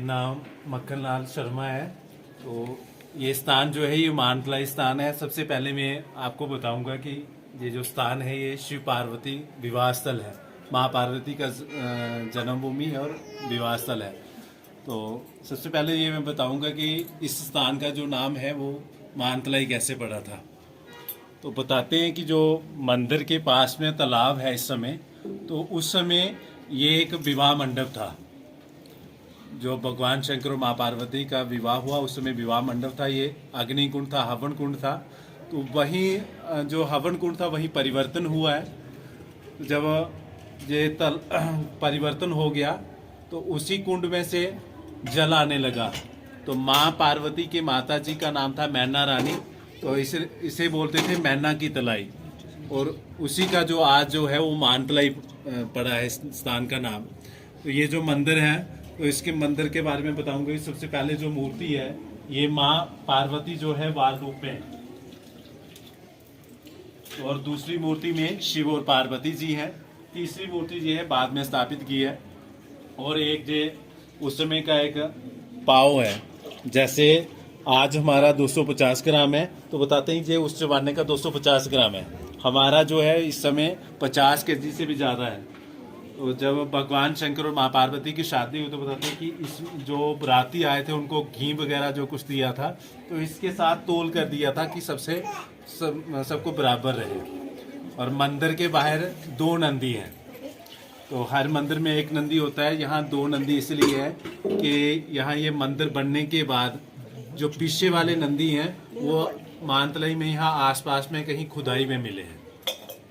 मेरा नाम मक्खन लाल शर्मा है। तो ये स्थान जो है ये मानतलाई स्थान है। सबसे पहले मैं आपको बताऊंगा कि ये जो स्थान है ये शिव पार्वती विवाह स्थल है। माँ पार्वती का जन्मभूमि और विवाह स्थल है। तो सबसे पहले ये मैं बताऊंगा कि इस स्थान का जो नाम है वो मानतलाई कैसे पड़ा था। तो बताते हैं कि जो मंदिर के पास में तालाब है इस समय, तो उस समय ये एक विवाह मंडप था। जो भगवान शंकर और माँ पार्वती का विवाह हुआ उस समय विवाह मंडप था। ये अग्नि कुंड था, हवन कुंड था। तो वहीं जो हवन कुंड था वहीं परिवर्तन हुआ है। तो जब ये परिवर्तन हो गया तो उसी कुंड में से जल आने लगा। तो माँ पार्वती के माता जी का नाम था मैना रानी। तो इसे बोलते थे मैना की तलाई, और उसी का जो आज जो है वो मानतलाई पड़ा है इस स्थान का नाम। तो ये जो मंदिर है, तो इसके मंदिर के बारे में बताऊंगा। सबसे पहले जो मूर्ति है ये माँ पार्वती जो है बाल रूप में, और दूसरी मूर्ति में शिव और पार्वती जी हैं। तीसरी मूर्ति जी है बाद में स्थापित की है, और एक जो उस समय का एक पाव है। जैसे आज हमारा 250 ग्राम है, तो बताते हैं ये उस जमाने का 250 ग्राम है। हमारा जो है इस समय 50 केजी से भी ज़्यादा है। तो जब भगवान शंकर और माँ पार्वती की शादी हुई तो बताते हैं कि इस जो बराती आए थे उनको घी वगैरह जो कुछ दिया था, तो इसके साथ तोल कर दिया था कि सबको बराबर रहे। और मंदिर के बाहर 2 नंदी हैं। तो हर मंदिर में एक नंदी होता है, यहाँ 2 नंदी इसलिए है कि यहाँ ये मंदिर बनने के बाद जो पीछे वाले नंदी हैं वो मानतलाई में यहाँ आसपास में कहीं खुदाई में मिले हैं।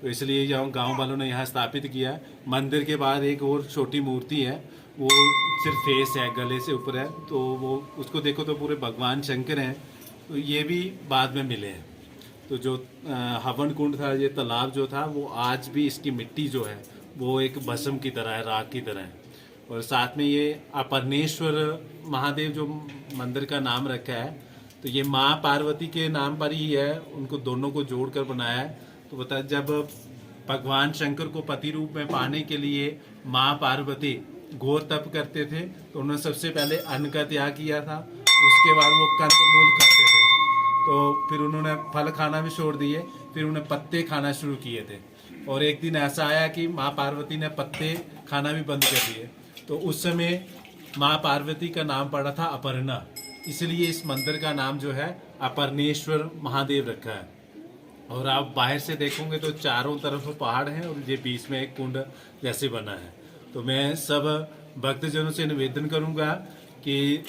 तो इसलिए यहाँ गांव वालों ने यहाँ स्थापित किया है। मंदिर के बाद एक और छोटी मूर्ति है, वो सिर्फ फेस है, गले से ऊपर है। तो वो उसको देखो तो पूरे भगवान शंकर हैं। तो ये भी बाद में मिले हैं। तो जो हवन कुंड था, ये तालाब जो था, वो आज भी इसकी मिट्टी जो है वो एक भस्म की तरह है, राख की तरह है। और साथ में ये अपरनेश्वर महादेव जो मंदिर का नाम रखा है, तो ये माँ पार्वती के नाम पर ही है। उनको दोनों को जोड़कर बनाया है। तो बता, जब भगवान शंकर को पति रूप में पाने के लिए माँ पार्वती घोर तप करते थे, तो उन्होंने सबसे पहले अन्न का त्याग किया था। उसके बाद वो कंदमूल खाते थे। तो फिर उन्होंने फल खाना भी छोड़ दिए, फिर उन्हें पत्ते खाना शुरू किए थे। और एक दिन ऐसा आया कि माँ पार्वती ने पत्ते खाना भी बंद कर दिए। तो उस समय माँ पार्वती का नाम पड़ा था अपर्णा, इसलिए इस मंदिर का नाम जो है अपरनेश्वर महादेव रखा है। और आप बाहर से देखोगे तो चारों तरफ पहाड़ हैं और ये बीच में एक कुंड जैसे बना है। तो मैं सब भक्तजनों से निवेदन करूंगा कि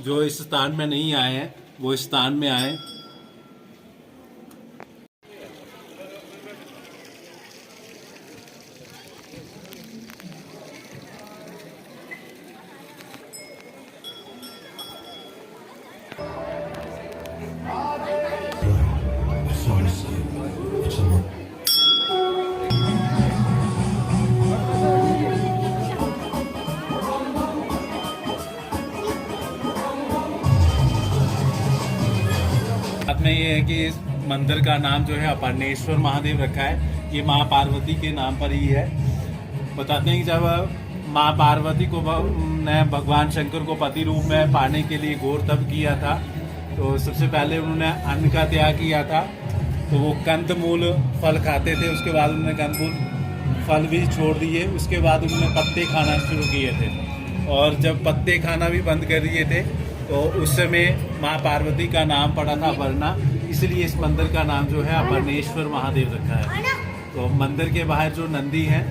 जो इस स्थान में नहीं आए हैं वो इस स्थान में आए। साथ में ये है कि इस मंदिर का नाम जो है अपरनेश्वर महादेव रखा है। ये माँ पार्वती के नाम पर ही है। बताते हैं कि जब माँ पार्वती को ने भगवान शंकर को पति रूप में पाने के लिए घोर तप किया था, तो सबसे पहले उन्होंने अन्न का त्याग किया था। तो वो कंदमूल फल खाते थे, उसके बाद उन्होंने कंदमूल फल भी छोड़ दिए। उसके बाद उन्होंने पत्ते खाना शुरू किए थे, और जब पत्ते खाना भी बंद कर दिए थे तो उस समय माँ पार्वती का नाम पड़ा था अपर्णा, इसलिए इस मंदिर का नाम जो है अपरनेश्वर महादेव रखा है। तो मंदिर के बाहर जो नंदी हैं,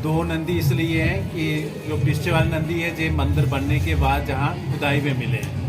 2 नंदी इसलिए हैं कि जो पीछे वाली नंदी है जो मंदिर बनने के बाद जहाँ खुदाई में मिले हैं।